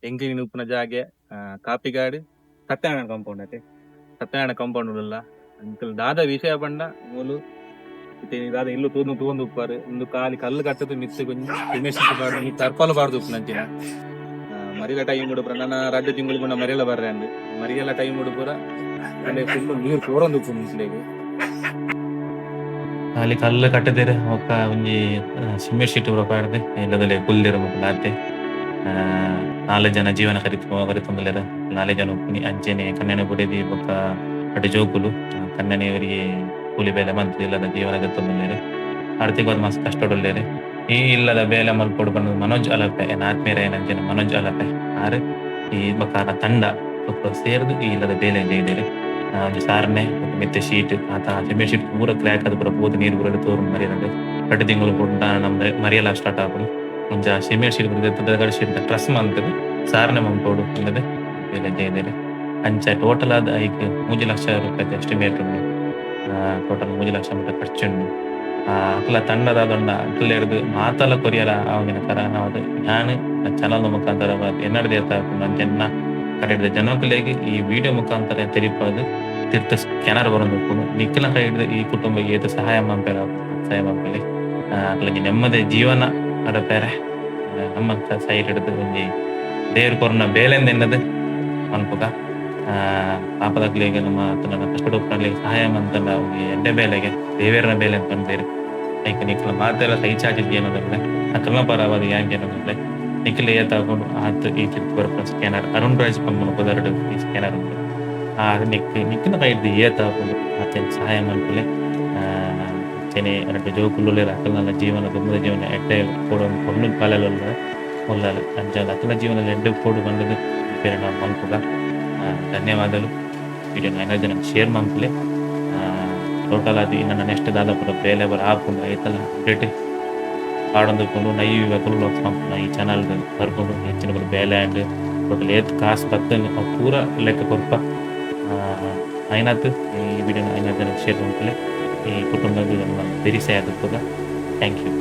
ಎಂಕ್ಲಿನ ಉಪ್ಪುನ ಜಾಗೆ ಕಾಪಿಗಾಡು Satyanarayana compound ಅತೆ Satyanarayana compound ಉಲ್ಲ ಅಂಕಲ್ ದಾದ ವಿಷಯ ಪಂಡ ಮೂಲು ದಾದ ಇಲ್ಲು ತೂಂದು ಉಪ್ಪಾರು ಇಂದು ಕಾಲಿ ಕಲ್ಲು ಕಟ್ಟದು ಮಿತ್ತು ಕೊಂಚ ಸಿಮೆಂಟ್ ಬಾರ್ದು ಈ ತರ್ಪಾಲು ಬಾರ್ದು ಉಪ್ಪು ನಂಚಿನ ಮರಿಲ ಟೈಮ್ ಉಡುಪುರ ನನ್ನ ರಡ್ಡು ತಿಂಗಳು ಮುನ್ನ ಮರಿಯಲ್ಲ ಬರ್ರೆ ಅಂದು ಮರಿಯಲ್ಲ ಟೈಮ್ ಉಡುಪುರ ಅಲ್ಲಿ ಫುಲ್ಲು ನೀರು ತೋರೊಂದು ಉಪ್ಪು ಮುಂಚಿಲೆಗೆ ಖಾಲಿ ಕಲ್ಲು ಕಟ್ಟದಿರ ಒಕ್ಕ ಒಂಜಿ ಸಿಮೆಂಟ್ ಶೀಟ್ ಪೂರ ಪಾಡ್ದೆ ಇಲ್ಲದಲೆ ಕುಲ್ದಿರ ಮುಕ್ಕ ದಾತೆ ನಾಲ್ಕು ಜನ ಜೀವನ ಕರಿತೊಂದುಲ್ಲೆರ್ ನಾಲ್ಕು ಜನ ಉಪ್ಪುನಿ ಅಂಚೆನೆ ಕನ್ನೆನೆ ಬುಡೆದಿ ಬೊಕ್ಕ ಅಡೆ ಜೋಕುಲು ಕನ್ನೆನೆ ಇವರಿಗೆ ಕೂಲಿ ಬೇಲೆ ಮಂತ್ ಇಲ್ಲದ ಜೀವನ ಗತ್ತೊಂದುಲ್ಲೆರ್ ಆರ್ಥಿಕವಾದ ಮಸ್ತ್ ಕಷ್ಟೊಡುಲ್ಲೆರ್ ಈ ಇಲ್ಲದ ಬೇಲೆ ಮಲ್ಪೊಡು ಬಂದು ಮನೋಜ್ ಅಲಪೆ ಆತ್ಮೀಯರ ಏನಂಚೆನ ಮನೋಜ್ ಅಲಪೆ ಆರು ಈ ಬಕಾರ ತಂಡ ಸೇರ್ದು ಈ ಇಲ್ಲದ ಬೇಲೆ ಜೈದೆರ್ ಒಂದು ಸಾರನೆ ಮಿತ್ತೆ ಶೀಟ್ ಆತ ಸಿಮೆಂಟ್ ಶೀಟ್ ಪೂರ ಕ್ರ್ಯಾಕ್ ಅದು ಪೂರ ಪೂತ ನೀರು ಪೂರ ತೋರು ಮರಿಯನದು 2 ತಿಂಗಳು ಕೊಟ್ಟ ನಮ್ದು ಮರಿಯಲ್ಲ ಸ್ಟಾರ್ಟ್ ಆಗುದು ಮುಂಚ ಸಿಮೆಂಟ್ ಶೀಟ್ ಪೂರ ಶೀಟ್ ಟ್ರಸ್ ಮಂತದು ಸಾರನೆ ಮಂಪೋಡು ಇಲ್ಲದೆ ಬೇಲೆ ಜೈದೆರ್ ಅಂಚ ಟೋಟಲ್ ಆದ ಐಕ್ 3 ಲಕ್ಷ ರೂಪಾಯಿ ಎಸ್ಟಿಮೇಟ್ ಉಂಡು ಟೋಟಲ್ 3 ಲಕ್ಷ ಮಟ್ಟ ಖರ್ಚುಂಡು ಅಕ್ಲ ತಂಡದ ದೊಂಡ ಅಕ್ಲ ಹಿಡಿದು ಮಾತಲ್ಲ ಕೊರಿಯರ ಅವಾಗಿನ ಕರ ನಾವು ನಾನು ಚಾನಲ್ ಮುಖಾಂತರ ಎನ್ನಡದೆ ಅಂಚೆನ್ನ ಕರೆಡಿದ ಜನಕಲೆಗೆ ಈ ವಿಡಿಯೋ ಮುಖಾಂತರ ತೆರಿಪದು ತೀರ್ಥ ಸ್ಕ್ಯಾನರ್ ಬರೋದು ನಿಖಿಲ ಕೈ ಹಿಡಿದು ಈ ಕುಟುಂಬ ಏತ ಸಹಾಯ ಮಂಪೆರ ಸಹಾಯ ಮಂಪಲೆ ಅಕ್ಲಗೆ ನೆಮ್ಮದಿ ಜೀವನ ಅಡಪೇರೆ ನಮ್ಮ ಸೈಡ್ ಹಿಡಿದು ಒಂಜಿ ದೇವ್ರ ಕೊರನ ಬೇಲೆಂದ ಎನ್ನದು ಮನ್ಪುಗ ಪಾಪದಾಗ್ಲಿಗೆ ನಮ್ಮ ನನ್ನ ಕಷ್ಟಪಡಲಿಕ್ಕೆ ಸಹಾಯ ಮಂತಂಡ ಎಡ್ಡೆ ಬೇಲೆಗೆ ದೇವೇರನ ಬೇಲೆ ಅಂತ ಬೇರೆ ಐಕೆ ನಿಖಿಲ ಮಾತೆಲ್ಲ ಕೈ ಚಾಚಿದ್ಯ ಅನ್ನೋದಲ್ಲ ಅಕ್ರಮ ಪರವಾದ ಯಾಕೆ ಅನ್ನೋದಲ್ಲ ನಿಖಿಲ ಏತಾಕೊಂಡು ಆತ ಈ ಚಿತ್ರ ಬರ್ಪ ಸ್ಕ್ಯಾನರ್ ಅರುಣ್ ರಾಜ್ ಪಂಪನ ಪದರಡು ಈ ಸ್ಕ್ಯಾನರ್ ಉಂಟು ನಿಖಿಲ ಕೈ ಹಿಡಿದು ಏತಾಕೊಂಡು ಆತ ಸಹಾಯ ಮಲ್ಪಲೆ ಚೆನೆ 2 ಜೋಕುಲ್ಲೇ ಅಕ್ಕಲ ಜೀವನ ದುಮ್ಮದ ಜೀವನ ಎಡ್ಡೆ ಕೊಡೋದು ಕೊಂಡು ಕಾಲಲ್ಲ ಒಲ್ಲ ಅಂಜಾದ ಅಕ್ಕಲ ಜೀವನದಲ್ಲಿ ಎಡ್ಡೆ ಕೊಡು ಬಂದದು ಬೇರೆ ನಾವು ಮಲ್ಪುಗ ಧನ್ಯವಾದಗಳು ವಿಡಿಯೋನ ಏನಾದ್ರು ಜನ ಶೇರ್ ಮಾಡ್ಕೊಳ್ಳಿ ಟೋಟಲ್ ಅದು ಇನ್ನು ನೆಕ್ಸ್ಟ್ ದಾದಾಪುರ ಬೇಲೆ ಬರ ಹಾಕೊಂಡು ಐತಲ್ಲ ಅಪ್ಡೇಟ್ ಆಡೊಂದುಕೊಂಡು ನೈವ ಫುಲ್ ಈ ಚಾನಲ್ ಬರ್ಕೊಂಡು ಹೆಚ್ಚಿನ ಬೇಲೆ ಆ್ಯಂಡ್ ಟೋಟಲ್ ಏತ್ ಕಾಸು ಬರ್ತದೆ ಪೂರ ಲೆಕ್ಕ ಕೊರಪ ಐನಾತು ಈ ವಿಡಿಯೋನ ಐನಾದ್ರು ಜನ ಶೇರ್ ಮಾಡ್ಕೊಳ್ಳಿ ಈ ಕುಟುಂಬದ ಬೆರಿಸೆ ಆದ ಥ್ಯಾಂಕ್ ಯು.